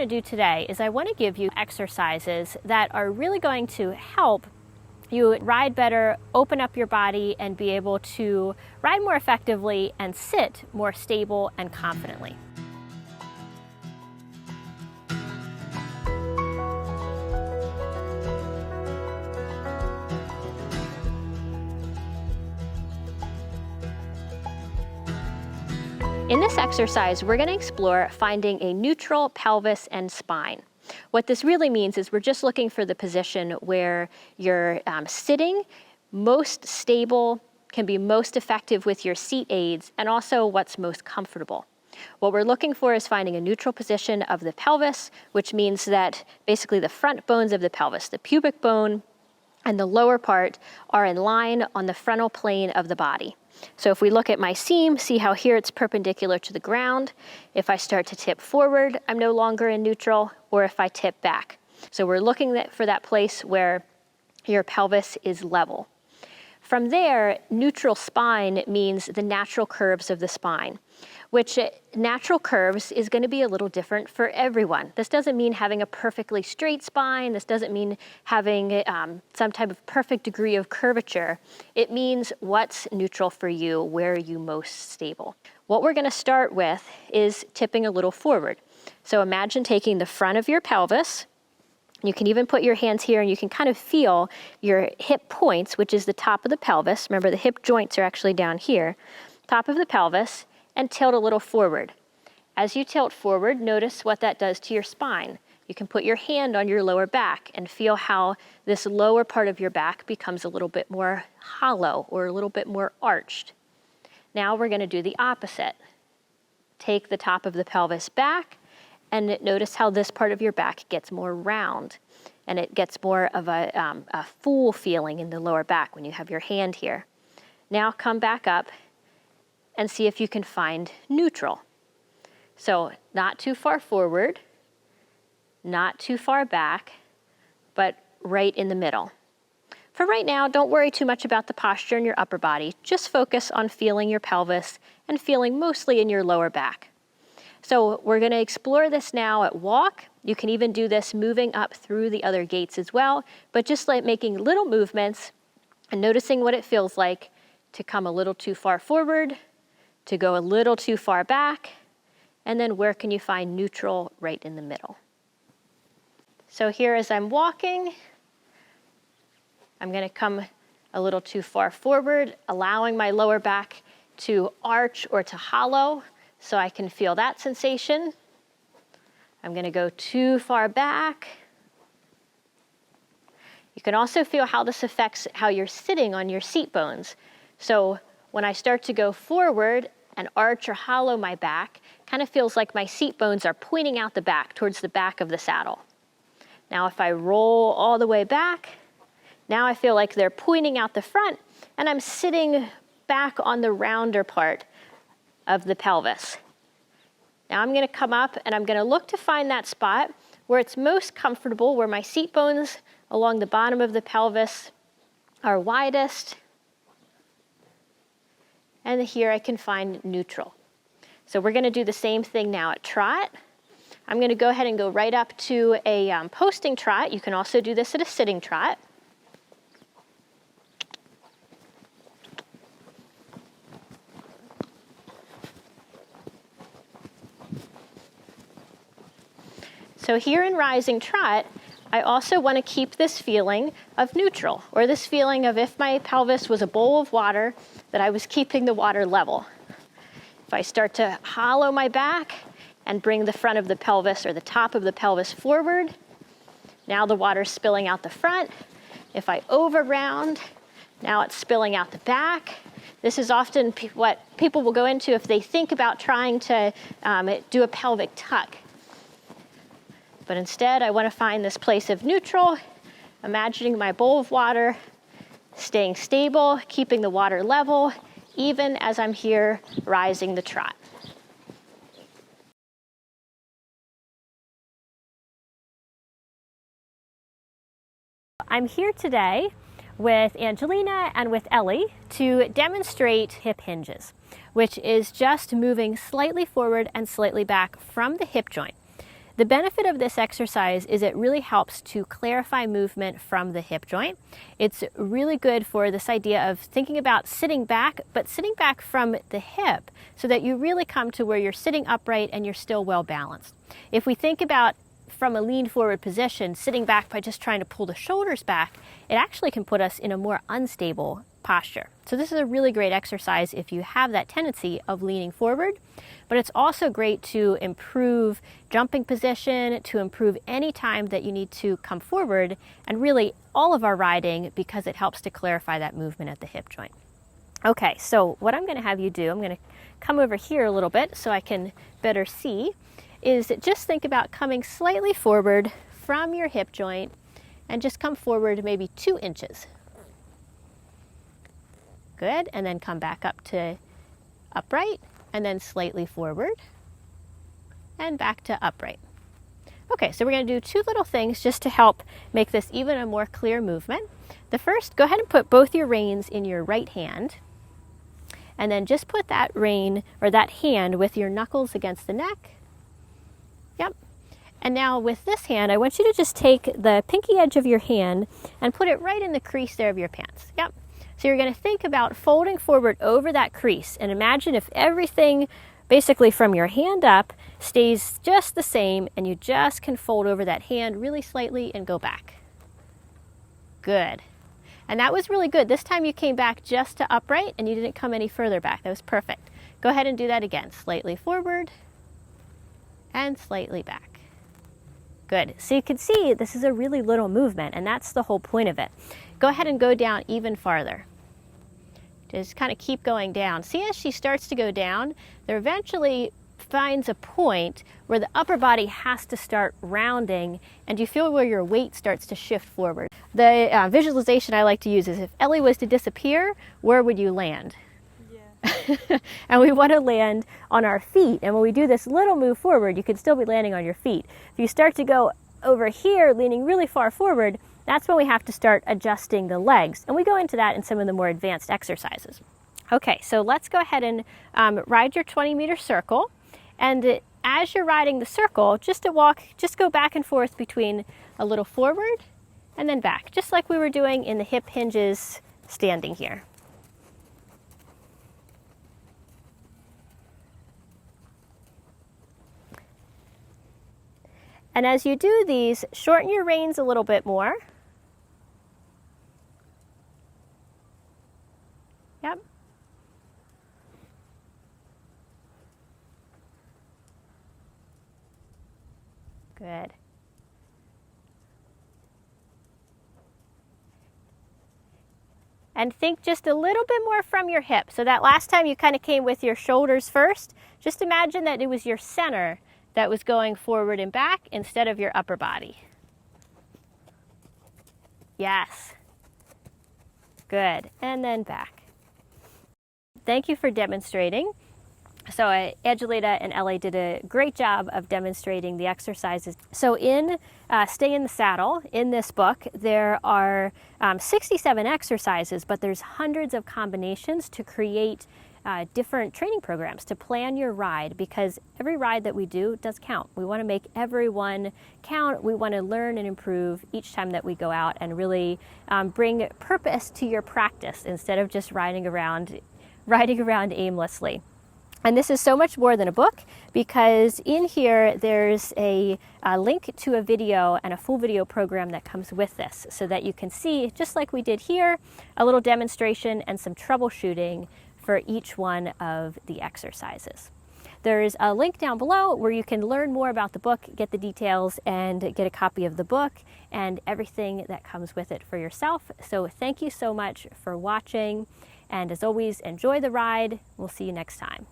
want to do today is I want to give you exercises that are really going to help you ride better, open up your body, and be able to ride more effectively and sit more stable and confidently. In this exercise, we're going to explore finding a neutral pelvis and spine. What this really means is we're just looking for the position where you're sitting most stable, can be most effective with your seat aids, and also what's most comfortable. What we're looking for is finding a neutral position of the pelvis, which means that basically the front bones of the pelvis, the pubic bone and the lower part, are in line on the frontal plane of the body. So if we look at my seam, see how here it's perpendicular to the ground. If I start to tip forward, I'm no longer in neutral, or if I tip back. So we're looking for that place where your pelvis is level. From there, neutral spine means the natural curves of the spine, which natural curves is going to be a little different for everyone. This doesn't mean having a perfectly straight spine. This doesn't mean having some type of perfect degree of curvature. It means what's neutral for you, where are you most stable. What we're going to start with is tipping a little forward. So imagine taking the front of your pelvis. You can even put your hands here and you can kind of feel your hip points, which is the top of the pelvis. Remember, the hip joints are actually down here. Top of the pelvis, and tilt a little forward. As you tilt forward, notice what that does to your spine. You can put your hand on your lower back and feel how this lower part of your back becomes a little bit more hollow or a little bit more arched. Now we're going to do the opposite. Take the top of the pelvis back, and notice how this part of your back gets more round, and it gets more of a full feeling in the lower back when you have your hand here. Now come back up and see if you can find neutral. So not too far forward, not too far back, but right in the middle. For right now, don't worry too much about the posture in your upper body. Just focus on feeling your pelvis and feeling mostly in your lower back. So we're going to explore this now at walk. You can even do this moving up through the other gates as well, but just like making little movements and noticing what it feels like to come a little too far forward, to go a little too far back, and then where can you find neutral right in the middle. So here as I'm walking, I'm going to come a little too far forward, allowing my lower back to arch or to hollow, so I can feel that sensation. I'm going to go too far back. You can also feel how this affects how you're sitting on your seat bones. So when I start to go forward and arch or hollow my back, kind of feels like my seat bones are pointing out the back towards the back of the saddle. Now if I roll all the way back, now I feel like they're pointing out the front, and I'm sitting back on the rounder part of the pelvis. Now I'm going to come up and I'm going to look to find that spot where it's most comfortable, where my seat bones along the bottom of the pelvis are widest. And here I can find neutral. So we're going to do the same thing now at trot. I'm going to go ahead and go right up to a posting trot. You can also do this at a sitting trot. So here in rising trot, I also want to keep this feeling of neutral, or this feeling of if my pelvis was a bowl of water, that I was keeping the water level. If I start to hollow my back and bring the front of the pelvis or the top of the pelvis forward, now the water's spilling out the front. If I over round, now it's spilling out the back. This is often what people will go into if they think about trying to do a pelvic tuck. But instead, I want to find this place of neutral, imagining my bowl of water, staying stable, keeping the water level, even as I'm here rising the trot. I'm here today with Angelina and with Ellie to demonstrate hip hinges, which is just moving slightly forward and slightly back from the hip joint. The benefit of this exercise is it really helps to clarify movement from the hip joint. It's really good for this idea of thinking about sitting back, but sitting back from the hip so that you really come to where you're sitting upright and you're still well balanced. If we think about from a lean forward position, sitting back by just trying to pull the shoulders back, it actually can put us in a more unstable posture. So this is a really great exercise if you have that tendency of leaning forward, but it's also great to improve jumping position, to improve any time that you need to come forward, and really all of our riding, because it helps to clarify that movement at the hip joint. Okay, so what I'm going to have you do, I'm going to come over here a little bit so I can better see, is just think about coming slightly forward from your hip joint and just come forward maybe 2 inches. Good, and then come back up to upright, and then slightly forward, and back to upright. Okay, so we're going to do 2 little things just to help make this even a more clear movement. The first, go ahead and put both your reins in your right hand, and then just put that rein, or that hand, with your knuckles against the neck. Yep. And now with this hand, I want you to just take the pinky edge of your hand and put it right in the crease there of your pants. Yep. So you're going to think about folding forward over that crease, and imagine if everything basically from your hand up stays just the same and you just can fold over that hand really slightly and go back. Good. And that was really good. This time you came back just to upright and you didn't come any further back. That was perfect. Go ahead and do that again. Slightly forward and slightly back. Good. So you can see this is a really little movement, and that's the whole point of it. Go ahead and go down even farther. Just kind of keep going down. See, as she starts to go down, there eventually finds a point where the upper body has to start rounding, and you feel where your weight starts to shift forward. The visualization I like to use is, if Ellie was to disappear, where would you land? Yeah. And we want to land on our feet, and when we do this little move forward, you can still be landing on your feet. If you start to go over here, leaning really far forward, that's when we have to start adjusting the legs. And we go into that in some of the more advanced exercises. Okay, so let's go ahead and ride your 20-meter circle. And as you're riding the circle, just go back and forth between a little forward and then back, just like we were doing in the hip hinges standing here. And as you do these, shorten your reins a little bit more. Yep. Good. And think just a little bit more from your hip. So that last time you kind of came with your shoulders first, just imagine that it was your center that was going forward and back instead of your upper body. Yes. Good. And then back. Thank you for demonstrating. So Angelita and Ellie did a great job of demonstrating the exercises. So in Stay in the Saddle, in this book, there are 67 exercises, but there's hundreds of combinations to create different training programs to plan your ride, because every ride that we do does count. We want to make every one count. We want to learn and improve each time that we go out, and really bring purpose to your practice instead of just riding around aimlessly. And this is so much more than a book, because in here there's a link to a video and a full video program that comes with this, so that you can see, just like we did here, a little demonstration and some troubleshooting for each one of the exercises. There's a link down below where you can learn more about the book, get the details, and get a copy of the book and everything that comes with it for yourself. So thank you so much for watching, and as always, enjoy the ride. We'll see you next time.